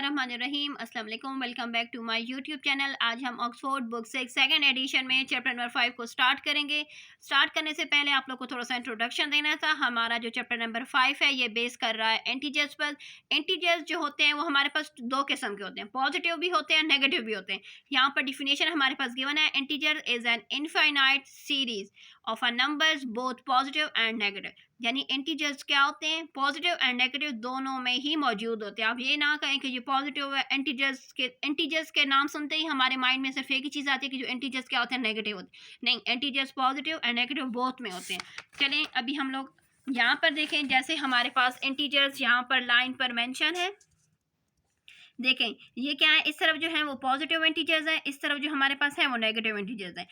बिस्मिल्लाहिर्रहमानिर्रहीम अस्सलाम वालेकुम। Welcome back to my YouTube channel. आज हम ऑक्सफोर्ड बुक से सेकंड एडिशन में चैप्टर नंबर 5 को स्टार्ट करेंगे। स्टार्ट करने से पहले आप लोग को थोड़ा सा इंट्रोडक्शन देना था। हमारा जो चैप्टर नंबर 5 है ये बेस कर रहा है इंटीजर्स पर। इंटीजर्स जो होते हैं वो हमारे पास दो किस्म के होते हैं, पॉजिटिव भी होते हैं, नेगेटिव भी होते हैं। यहाँ पर डिफिनेशन हमारे पास गिवन है, integer is an infinite series of a numbers both positive and negative. यानी इंटीजर्स क्या होते हैं, पॉजिटिव एंड नेगेटिव दोनों में ही मौजूद होते हैं। आप ये ना कहें कि जो पॉजिटिव है इंटीजर्स के नाम सुनते ही हमारे माइंड में सिर्फ एक ही चीज़ आती है कि जो इंटीजर्स क्या होते हैं, नेगेटिव होते हैं। नहीं, integers positive and negative both में होते हैं। चलें अभी हम लोग यहाँ पर देखें, जैसे हमारे पास इंटीजर्स यहाँ पर लाइन पर मेंशन है। देखें ये क्या है, इस तरफ जो है वो पॉजिटिव इंटीजर्स है, इस तरफ जो हमारे पास है वो नेगेटिव इंटीजर्स है।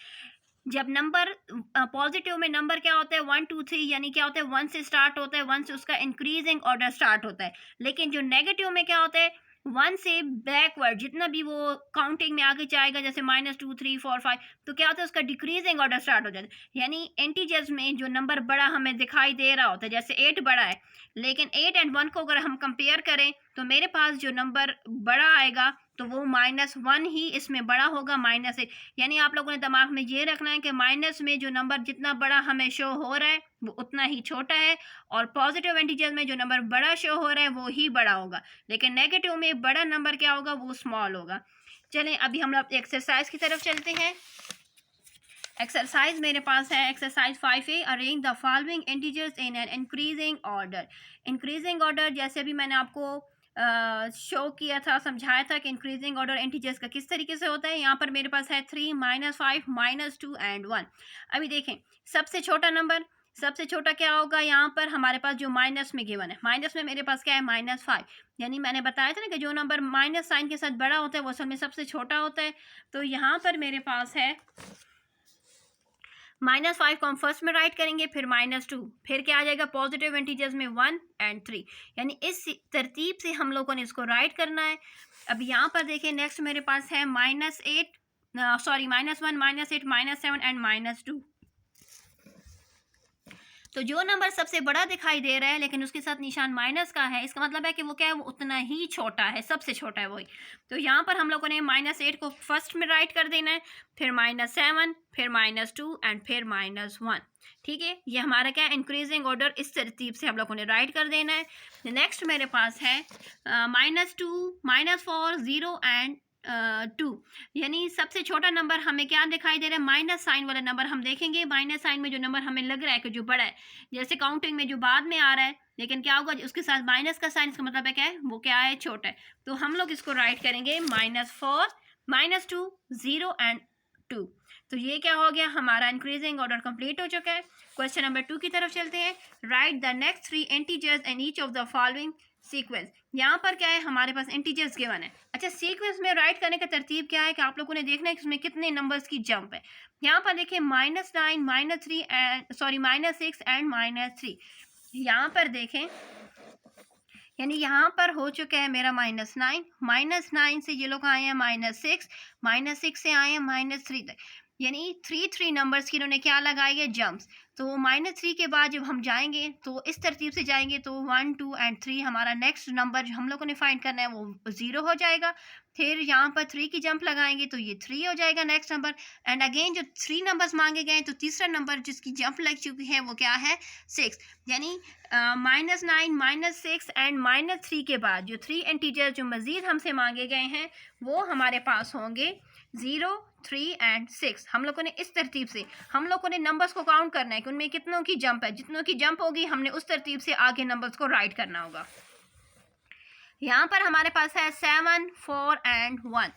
जब नंबर पॉजिटिव में नंबर क्या होता है 1 2 3, यानी क्या होता है 1 से स्टार्ट होता है, 1 से उसका इंक्रीजिंग ऑर्डर स्टार्ट होता है। लेकिन जो नेगेटिव में क्या होता है 1 से बैकवर्ड जितना भी वो काउंटिंग में आगे जाएगा, जैसे -2 3 4 5, तो क्या होता है उसका डिक्रीजिंग ऑर्डर स्टार्ट हो जाता है। यानी इंटीजर्स में जो नंबर बड़ा हमें दिखाई दे रहा होता है, जैसे 8 बड़ा है, लेकिन 8 एंड 1 को अगर हम कंपेयर करें तो मेरे पास जो नंबर बड़ा आएगा तो वो -1 ही इसमें बड़ा होगा, -8। यानी आप लोगों ने दिमाग में ये रखना है कि माइनस में जो नंबर जितना बड़ा हमें शो हो रहा है वो उतना ही छोटा है, और पॉजिटिव इंटीजर में जो नंबर बड़ा शो हो रहा है वो ही बड़ा होगा, लेकिन नेगेटिव में बड़ा नंबर क्या होगा, वो स्मॉल होगा। चलें अभी हम लोग एक्सरसाइज की तरफ चलते हैं। एक्सरसाइज मेरे पास है exercise 5A, arrange the following integers in an increasing order. Increasing order जैसे अभी मैंने आपको शो किया था, समझाया था कि इंक्रीजिंग ऑर्डर इंटीजर्स का किस तरीके से होता है। यहाँ पर मेरे पास है 3 -5 -2 एंड 1। अभी देखें सबसे छोटा नंबर, सबसे छोटा क्या होगा, यहाँ पर हमारे पास जो माइनस में गिवन है, माइनस में मेरे पास क्या है -5। यानी मैंने बताया था ना कि जो नंबर माइनस साइन के साथ बड़ा होता है वो असल में सबसे छोटा होता है। तो यहाँ पर मेरे पास है -5 को हम फर्स्ट में राइट करेंगे, फिर -2, फिर क्या आ जाएगा पॉजिटिव इंटीजर्स में 1 एंड 3। यानी इस तरतीब से हम लोगों ने इसको राइट करना है। अब यहाँ पर देखें नेक्स्ट मेरे पास है -1 -8 -7 एंड -2। तो जो नंबर सबसे बड़ा दिखाई दे रहा है लेकिन उसके साथ निशान माइनस का है, इसका मतलब है कि वो क्या है, वो उतना ही छोटा है, सबसे छोटा है वही। तो यहाँ पर हम लोगों ने -8 को फर्स्ट में राइट कर देना है, फिर -7, फिर -2 एंड फिर -1। ठीक है, ये हमारा क्या है इंक्रीजिंग ऑर्डर, इस तरतीब से हम लोगों ने राइट कर देना है। नेक्स्ट मेरे पास है -2 -4 0 एंड 2। यानी सबसे छोटा नंबर हमें क्या दिखाई दे रहा है, माइनस साइन वाला नंबर हम देखेंगे। माइनस साइन में जो नंबर हमें लग रहा है कि जो बड़ा है, जैसे काउंटिंग में जो बाद में आ रहा है, लेकिन क्या होगा उसके साथ माइनस का साइन, इसका मतलब है क्या है, वो क्या है, छोटा है। तो हम लोग इसको राइट करेंगे -4 -2 0 एंड 2। तो ये क्या हो गया, हमारा इंक्रीजिंग ऑर्डर कंप्लीट हो चुका है। क्वेश्चन नंबर 2 की तरफ चलते हैं। Right the next 3 integers in each of the following sequence. यहाँ पर क्या है हमारे पास इंटीजर्स गिवन है। अच्छा, सीक्वेंस में राइट करने का तरतीब क्या है कि आप लोगों ने देखना है कि इसमें कितने नंबर्स की जंप है। यहाँ पर देखिए -9 -3 एंड -6 एंड -3। यहाँ पर देखें, यानी यहाँ पर हो चुका है मेरा -9 से ये लोग आए हैं -6 से आए हैं -3 तक, यानी 3 नंबर्स की इन्होंने क्या लगाई है, जंप्स। तो -3 के बाद जब हम जाएंगे तो इस तरतीब से जाएंगे, तो 1 2 एंड 3 हमारा नेक्स्ट नंबर जो हम लोगों ने फाइंड करना है वो 0 हो जाएगा। फिर यहाँ पर 3 की जंप लगाएंगे तो ये 3 हो जाएगा नेक्स्ट नंबर। एंड अगेन जो 3 नंबर्स मांगे गए तो तीसरा नंबर जिसकी जंप लग चुकी है वो क्या है, 6। यानी -9 -6 एंड -3 के बाद जो 3 इंटीजर जो मज़ीद हमसे मांगे गए हैं वो हमारे पास होंगे 0 3 एंड 6। हम लोगों ने इस तरतीब से हम लोगों ने नंबर्स को काउंट करना है कि उनमें कितनों की जंप है, जितनों की जंप होगी हमने उस तरतीब से आगे नंबर्स को राइट करना होगा। यहाँ पर हमारे पास है 7 4 एंड 1।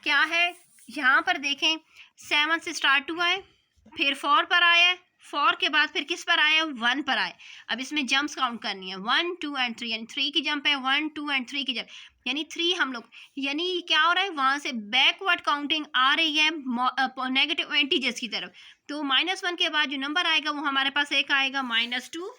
क्या है, यहाँ पर देखें 7 से स्टार्ट हुआ है, फिर 4 पर आया है, 4 के बाद फिर किस पर आया, 1 पर आए। अब इसमें जंप्स काउंट करनी है 1 2 एंड 3, यानी 3 की जंप है, 1 2 एंड 3 की जंप, यानी 3 हम लोग, यानी क्या हो रहा है वहाँ से बैकवर्ड काउंटिंग आ रही है नेगेटिव इंटीजर्स की तरफ। तो -1 के बाद जो नंबर आएगा वो हमारे पास एक आएगा -2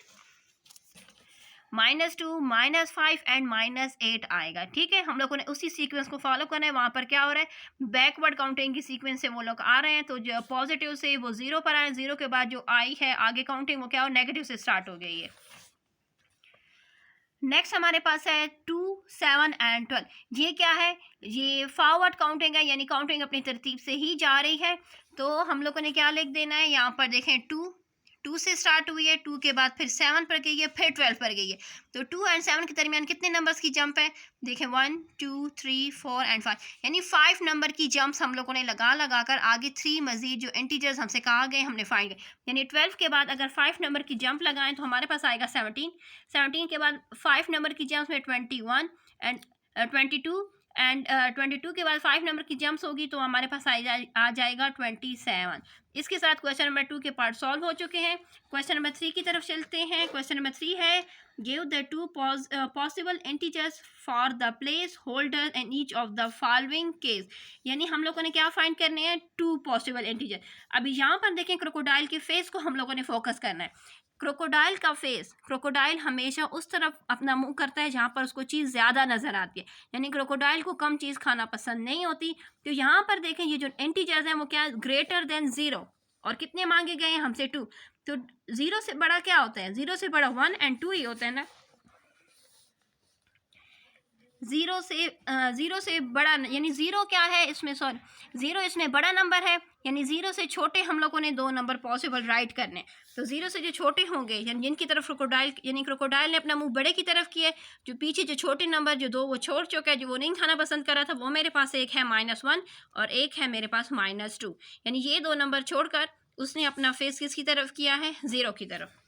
-5 एंड -8 आएगा। ठीक है, हम लोगों ने उसी सीक्वेंस को फॉलो करना है। वहाँ पर क्या हो रहा है, बैकवर्ड काउंटिंग की सीक्वेंस से वो लोग आ रहे हैं, तो जो पॉजिटिव से वो 0 पर आए, 0 के बाद जो आई है आगे काउंटिंग वो क्या हो, नेगेटिव से स्टार्ट हो गई है। नेक्स्ट हमारे पास है 2, 7 एंड 12। ये क्या है, ये फॉरवर्ड काउंटिंग है, यानी काउंटिंग अपनी तरतीब से ही जा रही है। तो हम लोगों ने क्या लिख देना है, यहाँ पर देखें 2 से स्टार्ट हुई है, 2 के बाद फिर 7 पर गई है, फिर 12 पर गई है। तो 2 एंड 7 के दरमियान कितने नंबर्स की जंप है, देखें 1, 2, 3, 4 एंड 5, यानी 5 नंबर की जंप्स हम लोगों ने लगा कर आगे 3 मजीद जो इंटीजर्स हमसे कहा गए हमने फाइंड किए। यानी 12 के बाद अगर 5 नंबर की जंप लगाएं तो हमारे पास आएगा 17 के बाद 5 नंबर की जंप्स में 21 एंड 22 एंड 22 के बाद 5 नंबर की जंप्स होगी तो हमारे पास आ जाएगा 27। इसके साथ क्वेश्चन नंबर 2 के पार्ट सॉल्व हो चुके हैं। क्वेश्चन नंबर 3 की तरफ चलते हैं। क्वेश्चन नंबर 3 है, give the 2 possible integers for the place holder in each of the following case. यानी हम लोगों ने क्या फाइंड करने हैं, 2 पॉसिबल इंटीजर। अभी यहाँ पर देखें क्रोकोडाइल के फेस को हम लोगों ने फोकस करना है। क्रोकोडाइल का फेस, क्रोकोडाइल हमेशा उस तरफ अपना मुंह करता है जहाँ पर उसको चीज़ ज़्यादा नज़र आती है, यानी क्रोकोडाइल को कम चीज़ खाना पसंद नहीं होती। तो यहाँ पर देखें ये जो इंटीजर्स हैं वो क्या, ग्रेटर देन 0, और कितने मांगे गए हैं हमसे 2। तो 0 से बड़ा क्या होता है, 0 से बड़ा 1 एंड 2 ही होता है ना। 0 से बड़ा, यानी 0 क्या है इसमें, सॉरी 0 इसमें बड़ा नंबर है, यानी 0 से छोटे हम लोगों ने 2 नंबर पॉसिबल राइट करने। तो 0 से जो छोटे होंगे, यानी जिनकी तरफ क्रोकोडाइल, यानी क्रोकोडाइल ने अपना मुंह बड़े की तरफ किया है, जो पीछे जो छोटे नंबर जो 2 वो छोड़ चुका है, जो वो नहीं खाना पसंद कर रहा था, वो मेरे पास एक है -1 और एक है मेरे पास -2, यानी ये 2 नंबर छोड़कर उसने अपना फेस किसकी तरफ किया है, 0 की तरफ।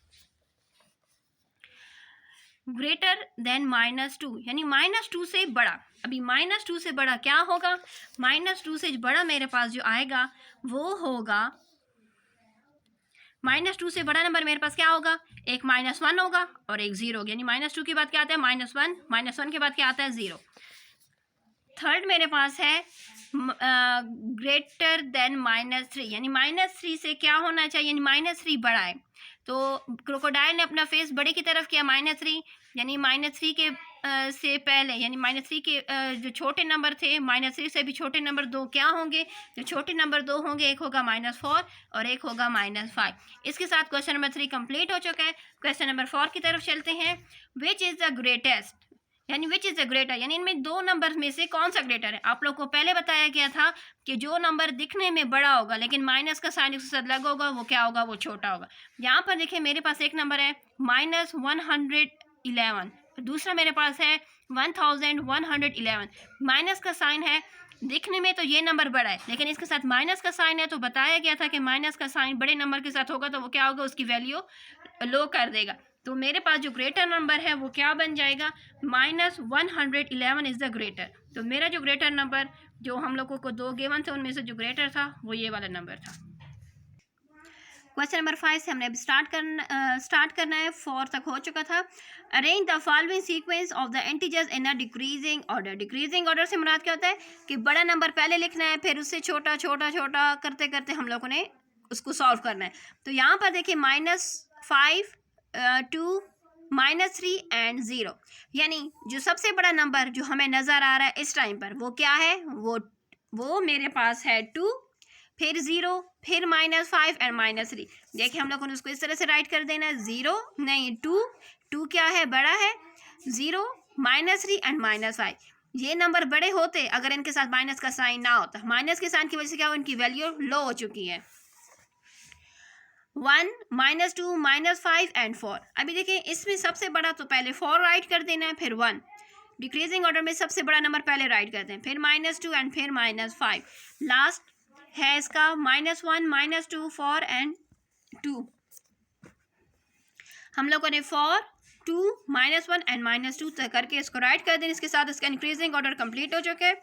ग्रेटर देन -2, यानी -2 से बड़ा। अभी -2 से बड़ा क्या होगा, -2 से बड़ा मेरे पास जो आएगा वो होगा, -2 से बड़ा नंबर मेरे पास क्या होगा, एक -1 होगा और एक 0 होगा, यानी -2 के बाद क्या आता है, -1 के बाद क्या आता है, 0। थर्ड मेरे पास है ग्रेटर देन -3, यानी -3 से क्या होना चाहिए, यानी -3 बड़ा है। तो क्रोकोडाइल ने अपना फेस बड़े की तरफ किया -3, यानी -3 के से पहले, यानी -3 के जो छोटे नंबर थे, -3 से भी छोटे नंबर 2 क्या होंगे, जो छोटे नंबर 2 होंगे, एक होगा -4 और एक होगा -5। इसके साथ क्वेश्चन नंबर 3 कंप्लीट हो चुका है। क्वेश्चन नंबर 4 की तरफ चलते हैं। विच इज़ द ग्रेटेस्ट, यानी विच इज़ द ग्रेटर, यानी इनमें 2 नंबर में से कौन सा ग्रेटर है। आप लोग को पहले बताया गया था कि जो नंबर दिखने में बड़ा होगा लेकिन माइनस का साइन उसके साथ लगा होगा, वो क्या होगा, वो छोटा होगा। यहाँ पर देखिए मेरे पास एक नंबर है -111, दूसरा मेरे पास है 1111। माइनस का साइन है, दिखने में तो ये नंबर बड़ा है लेकिन इसके साथ माइनस का साइन है, तो बताया गया था कि माइनस का साइन बड़े नंबर के साथ होगा तो वो क्या होगा, उसकी वैल्यू लो कर देगा। तो मेरे पास जो ग्रेटर नंबर है वो क्या बन जाएगा, -111 इज़ द ग्रेटर। तो मेरा जो ग्रेटर नंबर जो हम लोगों को 2 गिवन थे उनमें से जो ग्रेटर था वो ये वाला नंबर था। क्वेश्चन नंबर 5 से हमने अब स्टार्ट करना है, 4 तक हो चुका था। Arrange the following sequence of the integers in a decreasing order. Decreasing order से मुराद क्या होता है कि बड़ा नंबर पहले लिखना है, फिर उससे छोटा छोटा छोटा करते करते हम लोगों ने उसको सॉल्व करना है। तो यहाँ पर देखिए -5, 2, -3 एंड 0, यानी जो सबसे बड़ा नंबर जो हमें नज़र आ रहा है इस टाइम पर वो क्या है, वो मेरे पास है 2, फिर 0, फिर -5 एंड -3। देखिए हम लोगों ने उसको इस तरह से राइट कर देना है, 0 नहीं 2 क्या है, बड़ा है, 0, -3 एंड -5। ये नंबर बड़े होते अगर इनके साथ माइनस का साइन ना होता, माइनस के साइन की वजह से क्या हो, इनकी वैल्यू लो हो चुकी है। 1, -2, -5 एंड 4। अभी देखिए इसमें सबसे बड़ा तो पहले 4 राइट कर देना है, फिर 1। डिक्रीजिंग ऑर्डर में सबसे बड़ा नंबर पहले राइट करते हैं, फिर -2 एंड फिर -5। लास्ट है इसका -1, -2, 4 एंड 2। हम लोगों ने 4, 2, -1 एंड -2 तक करके इसको राइट कर दें। इसके साथ इसका इंक्रीजिंग ऑर्डर कंप्लीट हो चुका है।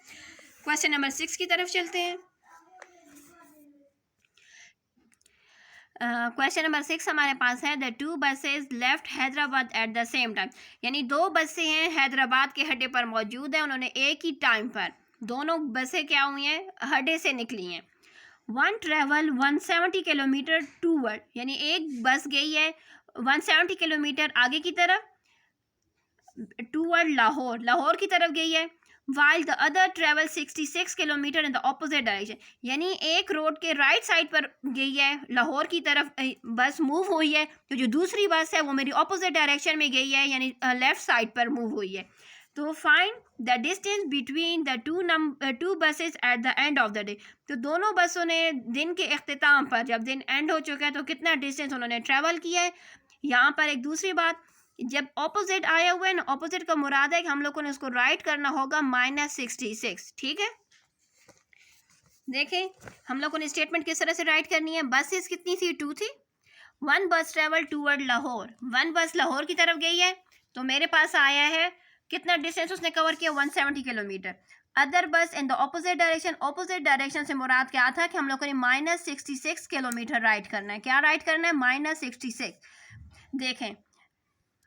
क्वेश्चन नंबर 6 की तरफ चलते हैं। क्वेश्चन नंबर 6 हमारे पास है, the 2 buses left Hyderabad at the same time, यानी 2 बसें हैं हैदराबाद के अड्डे पर मौजूद हैं, उन्होंने एक ही टाइम पर दोनों बसें क्या हुई हैं, अड्डे से निकली हैं। 1 ट्रेवल 170 किलोमीटर टूवर्ड, यानी एक बस गई है 170 किलोमीटर आगे की तरफ, टूवर्ड लाहौर की तरफ गई है। while the other travel 66 kilometre in the opposite direction। यानी एक रोड के राइट साइड पर गई है, लाहौर की तरफ बस मूव हुई है, तो जो दूसरी बस है वो मेरी ऑपोजिट डायरेक्शन में गई है, यानी लेफ्ट साइड पर मूव हुई है। तो find the distance between the two buses at the end of the day. तो दोनों बसों ने दिन के अख्तिताम पर, जब दिन एंड हो चुका है, तो कितना डिस्टेंस उन्होंने ट्रैवल किया है। यहाँ पर एक दूसरी बात, जब ऑपोजिट आया हुआ है ना, ऑपोजिट का मुराद है कि हम लोगों ने उसको राइट करना होगा -66, ठीक है। देखें हम लोगों ने स्टेटमेंट किस तरह से राइट करनी है। बसेस कितनी थी, 2 थी। वन बस ट्रेवल टूवर्ड लाहौर, वन बस लाहौर की तरफ गई है, तो मेरे पास आया है कितना डिस्टेंस उसने कवर किया, 170 किलोमीटर। अदर बस in the opposite direction, opposite direction से मुराद क्या था कि हम लोगों ने -66 किलोमीटर राइट करना है। क्या राइट करना है, -66। देखें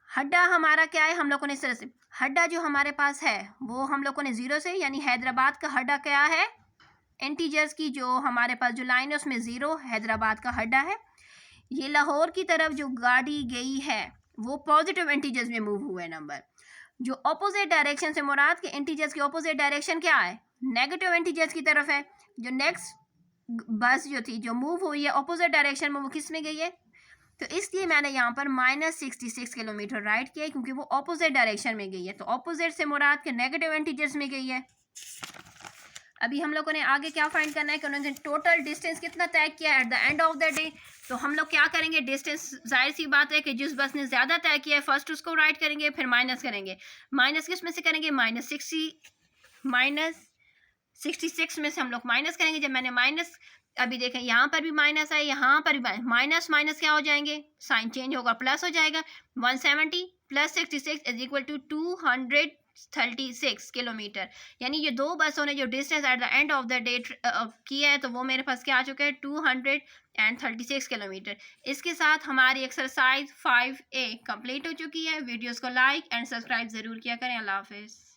हड्डा हमारा क्या है, हम लोगों ने इस तरह से हड्डा जो हमारे पास है वो हम लोगों ने 0 से, यानी हैदराबाद का हड्डा क्या है, इंटीजर्स की जो हमारे पास जो लाइन है उसमें 0 हैदराबाद का हड्डा है। ये लाहौर की तरफ जो गाड़ी गई है वो पॉजिटिव इंटीजर्स में मूव हुए नंबर। जो ऑपोजिट डायरेक्शन से मुराद के इंटीजर्स की ऑपोजिट डायरेक्शन क्या है, नेगेटिव इंटीजर्स की तरफ है। जो नेक्स्ट बस जो थी जो मूव हुई है ऑपोजिट डायरेक्शन में, वो किस में गई है, तो इसलिए मैंने यहाँ पर -66 किलोमीटर राइट किया है, क्योंकि वो ऑपोजिट डायरेक्शन में गई है। तो ऑपोजिट से मुराद के नेगेटिव इंटीजर्स में गई है। अभी हम लोगों ने आगे क्या फाइंड करना है कि उन्होंने टोटल डिस्टेंस कितना तय किया at the end of the day. तो हम लोग क्या करेंगे, डिस्टेंस जाहिर सी बात है कि जिस बस ने ज़्यादा तय किया है फर्स्ट उसको राइट करेंगे, फिर माइनस करेंगे। माइनस किस में से करेंगे, -66 में से हम लोग माइनस करेंगे। जब मैंने माइनस, अभी देखें यहाँ पर भी माइनस है, यहाँ पर भी माइनस माइनस क्या हो जाएंगे, साइन चेंज होगा, प्लस हो जाएगा। 170 + 66 = 236 किलोमीटर। यानी ये दो बसों ने जो distance at the end of the day किया है, तो वो मेरे पास क्या आ चुका है, 236 किलोमीटर। इसके साथ हमारी एक्सरसाइज 5A कंप्लीट हो चुकी है। वीडियोज़ को लाइक एंड सब्सक्राइब ज़रूर किया करें। अल्लाह हाफिज़।